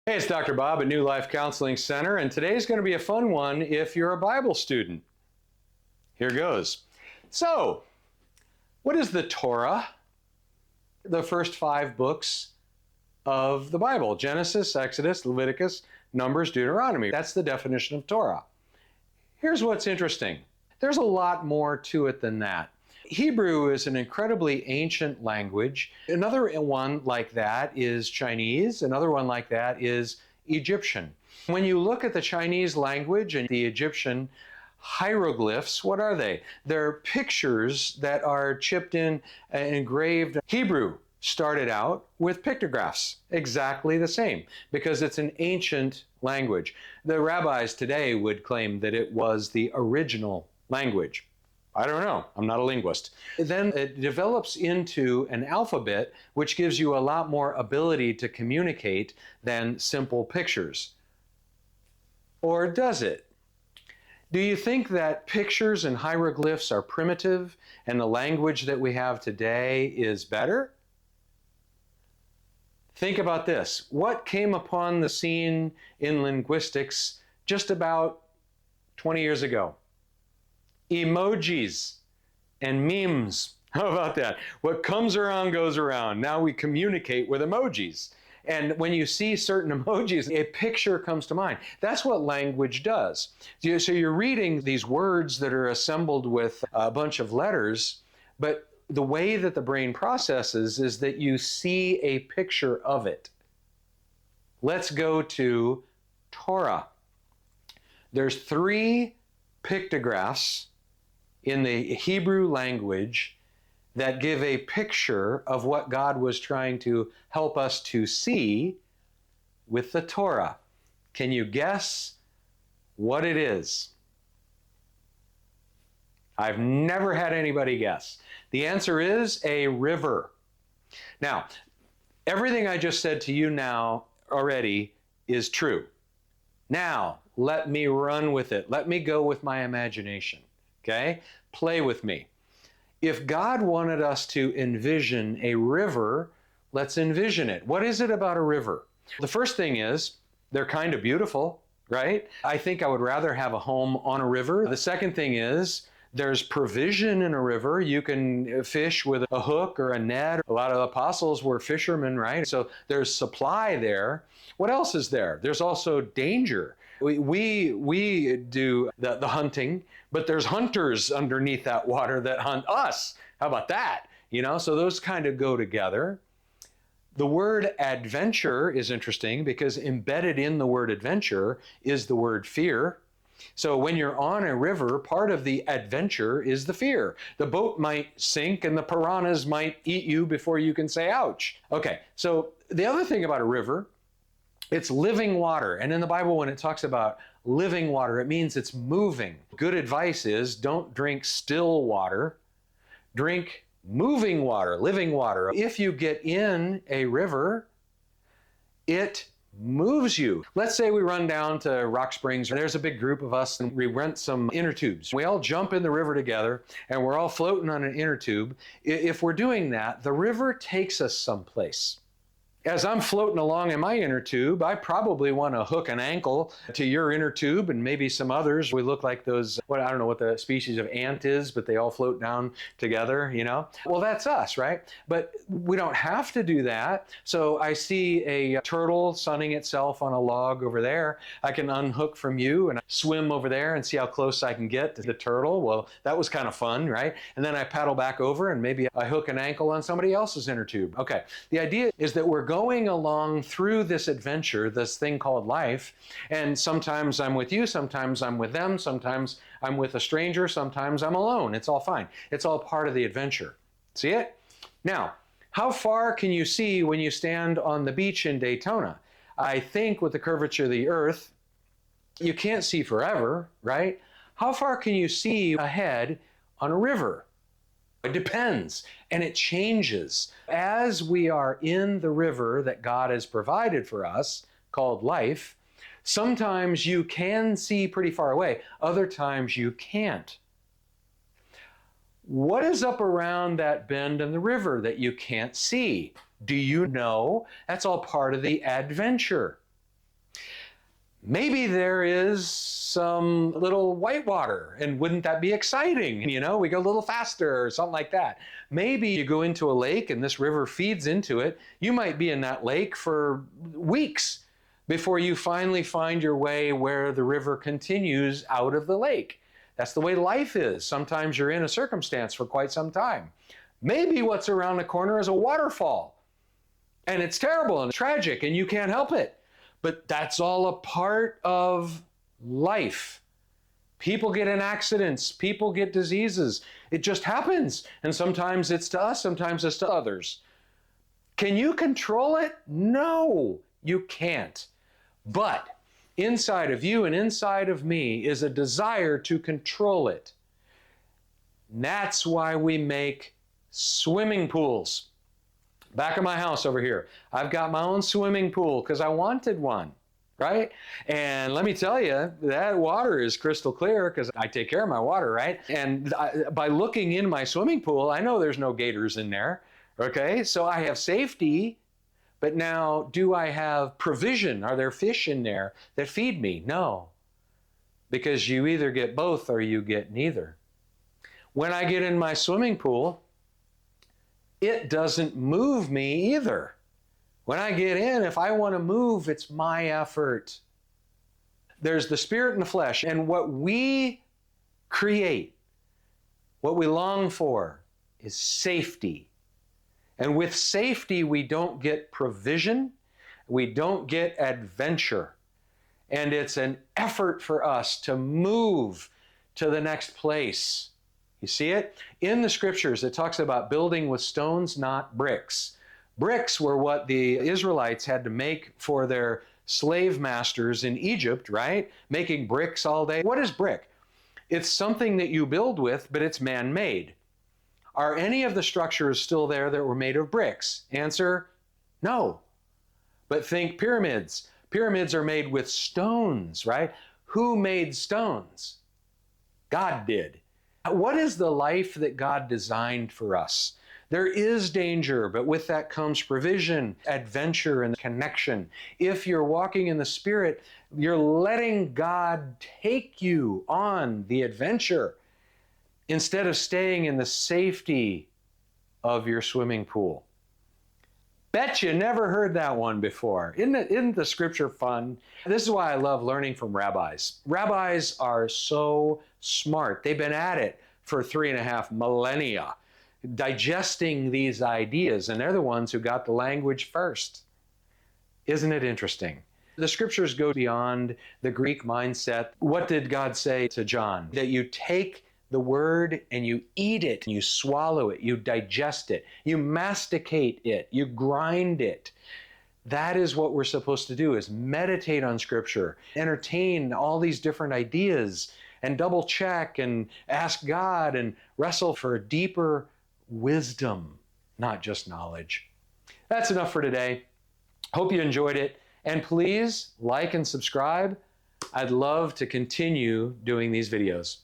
Hey, it's Dr. Bob at New Life Counseling Center, and today's going to be a fun one if you're a Bible student. Here goes. So, what is the Torah? The first 5 books of the Bible: Genesis, Exodus, Leviticus, Numbers, Deuteronomy. That's the definition of Torah. Here's what's interesting. There's a lot more to it than that. Hebrew is an incredibly ancient language. Another one like that is Chinese. Another one like that is Egyptian. When you look at the Chinese language and the Egyptian hieroglyphs, what are they? They're pictures that are chipped in and engraved. Hebrew started out with pictographs, exactly the same, because it's an ancient language. The rabbis today would claim that it was the original language. I don't know. I'm not a linguist. Then it develops into an alphabet, which gives you a lot more ability to communicate than simple pictures. Or does it? Do you think that pictures and hieroglyphs are primitive and the language that we have today is better? Think about this. What came upon the scene in linguistics just about 20 years ago? Emojis and memes. How about that? What comes around goes around. Now we communicate with emojis. And when you see certain emojis, a picture comes to mind. That's what language does. So you're reading these words that are assembled with a bunch of letters, but the way that the brain processes is that you see a picture of it. Let's go to Torah. There's 3 pictographs in the Hebrew language that give a picture of what God was trying to help us to see with the Torah. Can you guess what it is? I've never had anybody guess. The answer is a river. Now, everything I just said to you now already is true. Now, let me run with it. Let me go with my imagination. Okay? Play with me. If God wanted us to envision a river, let's envision it. What is it about a river? The first thing is they're kind of beautiful, right? I think I would rather have a home on a river. The second thing is there's provision in a river. You can fish with a hook or a net. A lot of apostles were fishermen, right? So there's supply there. What else is there? There's also danger. We do the hunting, but there's hunters underneath that water that hunt us. How about that? So those kind of go together. The word adventure is interesting because embedded in the word adventure is the word fear. So when you're on a river, part of the adventure is the fear. The boat might sink and the piranhas might eat you before you can say ouch. Okay, so the other thing about a river, it's living water. And in the Bible, when it talks about living water, it means it's moving. Good advice is don't drink still water. Drink moving water, living water. If you get in a river, it moves you. Let's say we run down to Rock Springs. There's a big group of us and we rent some inner tubes. We all jump in the river together and we're all floating on an inner tube. If we're doing that, the river takes us someplace. As I'm floating along in my inner tube, I probably want to hook an ankle to your inner tube and maybe some others. We look like those, I don't know what the species of ant is, but they all float down together, Well, that's us, right? But we don't have to do that. So I see a turtle sunning itself on a log over there. I can unhook from you and swim over there and see how close I can get to the turtle. Well, that was kind of fun, right? And then I paddle back over and maybe I hook an ankle on somebody else's inner tube. Okay, the idea is that we're going along through this adventure, this thing called life, and sometimes I'm with you, sometimes I'm with them, sometimes I'm with a stranger, sometimes I'm alone. It's all fine. It's all part of the adventure. See it? Now, how far can you see when you stand on the beach in Daytona? I think with the curvature of the earth, you can't see forever, right? How far can you see ahead on a river? It depends, and it changes. As we are in the river that God has provided for us, called life, sometimes you can see pretty far away, other times you can't. What is up around that bend in the river that you can't see? Do you know? That's all part of the adventure. Maybe there is some little white water, and wouldn't that be exciting? You know, we go a little faster or something like that. Maybe you go into a lake and this river feeds into it. You might be in that lake for weeks before you finally find your way where the river continues out of the lake. That's the way life is. Sometimes you're in a circumstance for quite some time. Maybe what's around the corner is a waterfall, and it's terrible and tragic and you can't help it. But that's all a part of life. People get in accidents, people get diseases. It just happens. And sometimes it's to us, sometimes it's to others. Can you control it? No, you can't. But inside of you and inside of me is a desire to control it. And that's why we make swimming pools. Back of my house over here, I've got my own swimming pool because I wanted one, right? And let me tell you, that water is crystal clear because I take care of my water, right? And by looking in my swimming pool, I know there's no gators in there, okay? So I have safety, but now do I have provision? Are there fish in there that feed me? No, because you either get both or you get neither. When I get in my swimming pool, it doesn't move me either. When I get in, if I want to move, it's my effort. There's the spirit and the flesh, and what we create, what we long for, is safety. And with safety, we don't get provision, we don't get adventure. And it's an effort for us to move to the next place. You see it? In the scriptures, it talks about building with stones, not bricks. Bricks were what the Israelites had to make for their slave masters in Egypt, right? Making bricks all day. What is brick? It's something that you build with, but it's man-made. Are any of the structures still there that were made of bricks? Answer, no. But think pyramids. Pyramids are made with stones, right? Who made stones? God did. What is the life that God designed for us? There is danger, but with that comes provision, adventure, and connection. If you're walking in the Spirit, you're letting God take you on the adventure instead of staying in the safety of your swimming pool. Bet you never heard that one before. Isn't the scripture fun? This is why I love learning from rabbis. Rabbis are so smart. They've been at it for 3.5 millennia, digesting these ideas, and they're the ones who got the language first. Isn't it interesting? The scriptures go beyond the Greek mindset. What did God say to John? That you take the word and you eat it, you swallow it, you digest it, you masticate it, you grind it. That is what we're supposed to do, is meditate on scripture, entertain all these different ideas, and double check and ask God and wrestle for deeper wisdom, not just knowledge. That's enough for today. Hope you enjoyed it. And please like and subscribe. I'd love to continue doing these videos.